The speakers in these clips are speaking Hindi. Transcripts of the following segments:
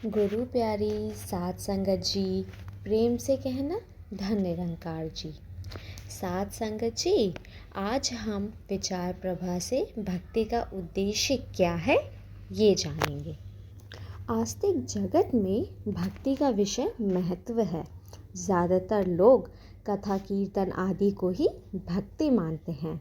गुरु प्यारी साध संगत जी, प्रेम से कहना धन निरंकार जी। साध संगत जी, आज हम विचार प्रभा से भक्ति का उद्देश्य क्या है ये जानेंगे। आस्तिक जगत में भक्ति का विषय महत्व है। ज़्यादातर लोग कथा कीर्तन आदि को ही भक्ति मानते हैं।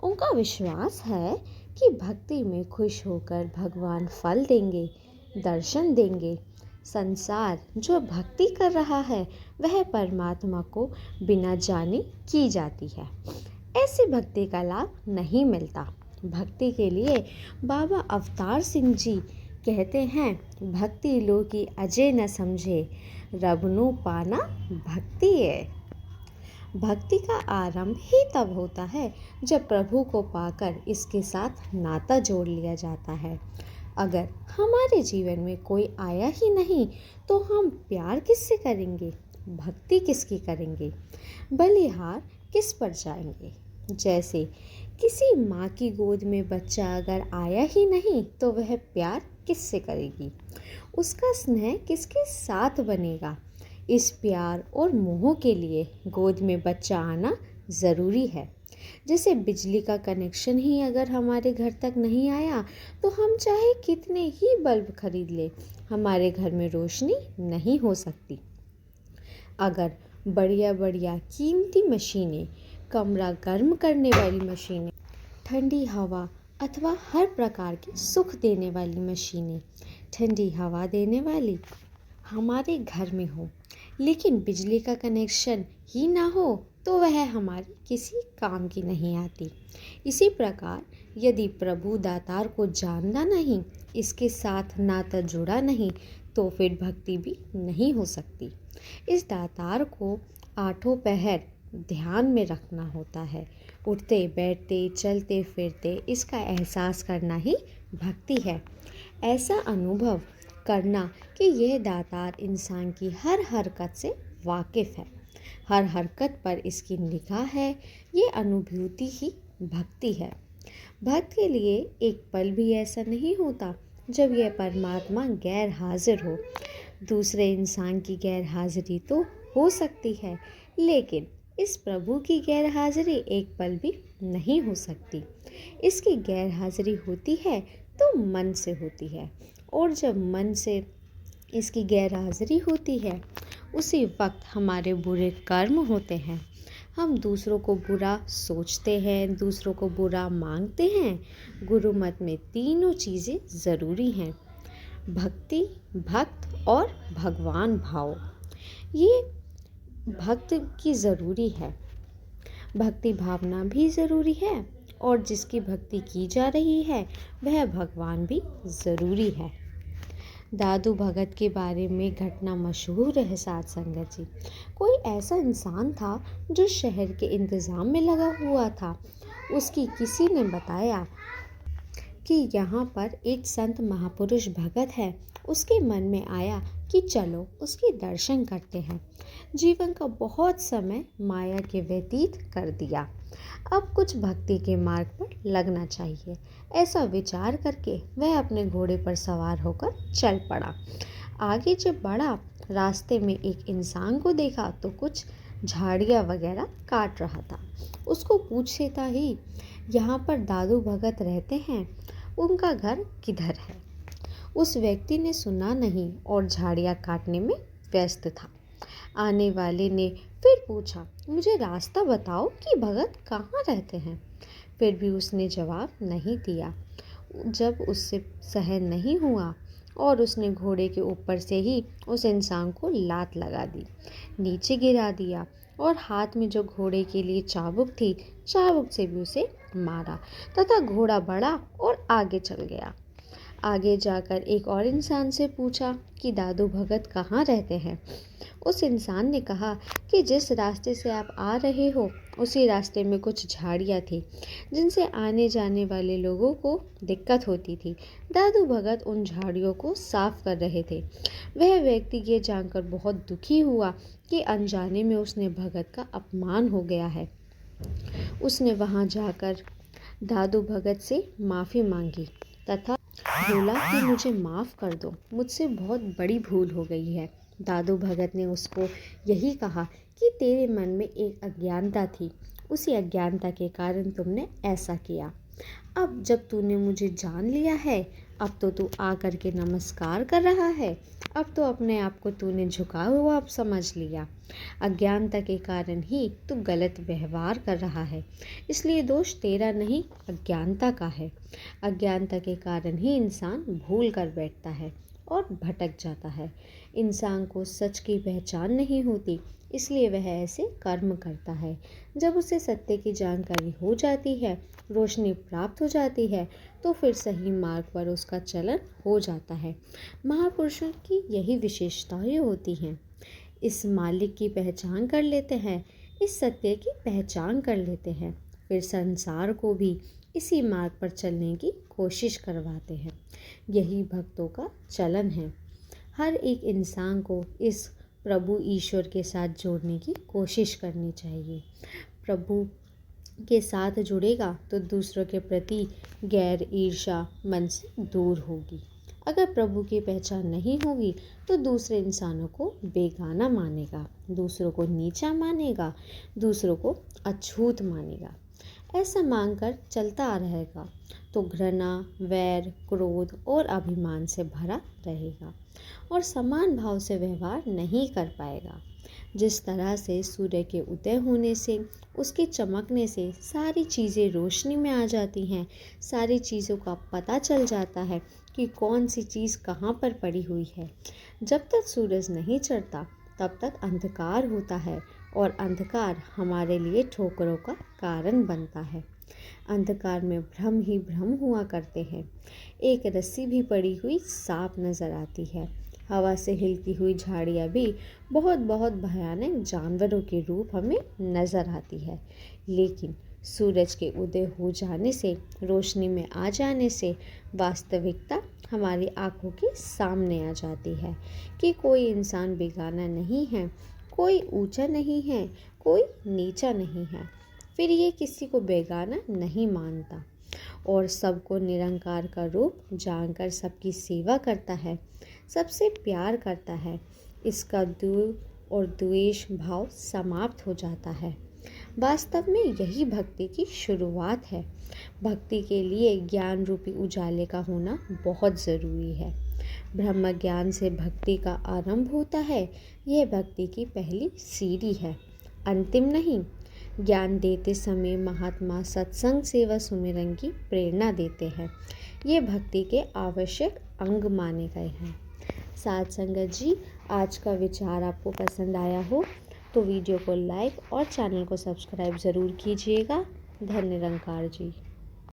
उनका विश्वास है कि भक्ति में खुश होकर भगवान फल देंगे, दर्शन देंगे। संसार जो भक्ति कर रहा है वह परमात्मा को बिना जाने की जाती है। ऐसी भक्ति का लाभ नहीं मिलता। भक्ति के लिए बाबा अवतार सिंह जी कहते हैं, भक्ति लो की अजय न समझे, रबनु पाना भक्ति है। भक्ति का आरंभ ही तब होता है जब प्रभु को पाकर इसके साथ नाता जोड़ लिया जाता है। अगर हमारे जीवन में कोई आया ही नहीं तो हम प्यार किससे करेंगे, भक्ति किसकी करेंगे, बलिहार किस पर जाएंगे। जैसे किसी माँ की गोद में बच्चा अगर आया ही नहीं तो वह प्यार किससे करेगी, उसका स्नेह किसके साथ बनेगा। इस प्यार और मोह के लिए गोद में बच्चा आना ज़रूरी है। जैसे बिजली का कनेक्शन ही अगर हमारे घर तक नहीं आया तो हम चाहे कितने ही बल्ब खरीद ले, हमारे घर में रोशनी नहीं हो सकती। अगर बढ़िया बढ़िया कीमती मशीनें, कमरा गर्म करने वाली मशीनें, ठंडी हवा अथवा हर प्रकार की सुख देने वाली मशीनें, ठंडी हवा देने वाली हमारे घर में हो, लेकिन बिजली का कनेक्शन ही ना हो तो वह हमारे किसी काम की नहीं आती। इसी प्रकार यदि प्रभु दातार को जानना नहीं, इसके साथ नाता जुड़ा नहीं, तो फिर भक्ति भी नहीं हो सकती। इस दातार को आठों पहर ध्यान में रखना होता है। उठते बैठते चलते फिरते इसका एहसास करना ही भक्ति है। ऐसा अनुभव करना कि यह दातार इंसान की हर हरकत से वाकिफ़ है, हर हरकत पर इसकी निगाह है, ये अनुभूति ही भक्ति है। भक्त के लिए एक पल भी ऐसा नहीं होता जब यह परमात्मा गैर हाजिर हो। दूसरे इंसान की गैर हाजिरी तो हो सकती है, लेकिन इस प्रभु की गैर हाजिरी एक पल भी नहीं हो सकती। इसकी गैर हाजिरी होती है तो मन से होती है, और जब मन से इसकी गैर हाजिरी होती है उसी वक्त हमारे बुरे कर्म होते हैं। हम दूसरों को बुरा सोचते हैं, दूसरों को बुरा मांगते हैं। गुरु मत में तीनों चीज़ें ज़रूरी हैं, भक्ति, भक्त और भगवान भाव। ये भक्त की ज़रूरी है। भक्ति भावना भी ज़रूरी है, और जिसकी भक्ति की जा रही है वह भगवान भी ज़रूरी है। दादू भगत के बारे में घटना मशहूर है साध संगत जी। कोई ऐसा इंसान था जो शहर के इंतज़ाम में लगा हुआ था। उसकी किसी ने बताया कि यहाँ पर एक संत महापुरुष भगत है। उसके मन में आया कि चलो उसके दर्शन करते हैं। जीवन का बहुत समय माया के व्यतीत कर दिया, अब कुछ भक्ति के मार्ग पर लगना चाहिए। ऐसा विचार करके वह अपने घोड़े पर सवार होकर चल पड़ा। आगे जब बढ़ा, रास्ते में एक इंसान को देखा तो कुछ झाड़ियाँ वगैरह काट रहा था। उसको पूछता ही, यहाँ पर दादू भगत रहते हैं, उनका घर किधर है? उस व्यक्ति ने सुना नहीं और झाड़ियाँ काटने में व्यस्त था। आने वाले ने फिर पूछा, मुझे रास्ता बताओ कि भगत कहाँ रहते हैं? फिर भी उसने जवाब नहीं दिया। जब उससे सहन नहीं हुआ और उसने घोड़े के ऊपर से ही उस इंसान को लात लगा दी, नीचे गिरा दिया और हाथ में जो घोड़े के लिए चाबुक थी, चाबुक से भी उसे मारा तथा घोड़ा बढ़ा और आगे चल गया। आगे जाकर एक और इंसान से पूछा कि दादू भगत कहाँ रहते हैं? उस इंसान ने कहा कि जिस रास्ते से आप आ रहे हो उसी रास्ते में कुछ झाड़ियाँ थी जिनसे आने जाने वाले लोगों को दिक्कत होती थी। दादू भगत उन झाड़ियों को साफ कर रहे थे। वह व्यक्ति ये जानकर बहुत दुखी हुआ कि अनजाने में उसने भगत का अपमान हो गया है। उसने वहाँ जाकर दादू भगत से माफ़ी मांगी तथा बोला कि मुझे माफ़ कर दो, मुझसे बहुत बड़ी भूल हो गई है। दादू भगत ने उसको यही कहा कि तेरे मन में एक अज्ञानता थी, उसी अज्ञानता के कारण तुमने ऐसा किया। अब जब तूने मुझे जान लिया है, अब तो तू आकर के नमस्कार कर रहा है। अब तो अपने आप को तूने झुका हुआ अब समझ लिया। अज्ञानता के कारण ही तू गलत व्यवहार कर रहा है, इसलिए दोष तेरा नहीं अज्ञानता का है। अज्ञानता के कारण ही इंसान भूल कर बैठता है और भटक जाता है। इंसान को सच की पहचान नहीं होती, इसलिए वह ऐसे कर्म करता है। जब उसे सत्य की जानकारी हो जाती है, रोशनी प्राप्त हो जाती है, तो फिर सही मार्ग पर उसका चलन हो जाता है। महापुरुषों की यही विशेषताएं होती हैं। इस मालिक की पहचान कर लेते हैं, इस सत्य की पहचान कर लेते हैं, फिर संसार को भी इसी मार्ग पर चलने की कोशिश करवाते हैं। यही भक्तों का चलन है। हर एक इंसान को इस प्रभु ईश्वर के साथ जोड़ने की कोशिश करनी चाहिए। प्रभु के साथ जुड़ेगा तो दूसरों के प्रति गैर ईर्ष्या मन से दूर होगी। अगर प्रभु की पहचान नहीं होगी तो दूसरे इंसानों को बेगाना मानेगा, दूसरों को नीचा मानेगा, दूसरों को अछूत मानेगा। ऐसा मानकर चलता रहेगा तो घृणा, वैर, क्रोध और अभिमान से भरा रहेगा और समान भाव से व्यवहार नहीं कर पाएगा। जिस तरह से सूर्य के उदय होने से, उसके चमकने से सारी चीज़ें रोशनी में आ जाती हैं, सारी चीज़ों का पता चल जाता है कि कौन सी चीज़ कहाँ पर पड़ी हुई है। जब तक सूरज नहीं चढ़ता तब तक अंधकार होता है और अंधकार हमारे लिए ठोकरों का कारण बनता है। अंधकार में भ्रम ही भ्रम हुआ करते हैं। एक रस्सी भी पड़ी हुई साफ नजर आती है। हवा से हिलती हुई झाड़ियाँ भी बहुत बहुत भयानक जानवरों के रूप हमें नजर आती है। लेकिन सूरज के उदय हो जाने से, रोशनी में आ जाने से वास्तविकता हमारी आंखों के सामने आ जाती है कि कोई इंसान बेगाना नहीं है, कोई ऊंचा नहीं है, कोई नीचा नहीं है। फिर ये किसी को बेगाना नहीं मानता और सबको निरंकार का रूप जानकर सबकी सेवा करता है, सबसे प्यार करता है। इसका द्वेष और द्वेष भाव समाप्त हो जाता है। वास्तव में यही भक्ति की शुरुआत है। भक्ति के लिए ज्ञान रूपी उजाले का होना बहुत ज़रूरी है। ब्रह्म ज्ञान से भक्ति का आरंभ होता है। यह भक्ति की पहली सीढ़ी है, अंतिम नहीं। ज्ञान देते समय महात्मा सत्संग, सेवा, सुमिरन की प्रेरणा देते हैं। ये भक्ति के आवश्यक अंग माने गए हैं। साध संगत जी, आज का विचार आपको पसंद आया हो तो वीडियो को लाइक और चैनल को सब्सक्राइब ज़रूर कीजिएगा। धन्य निरंकार जी।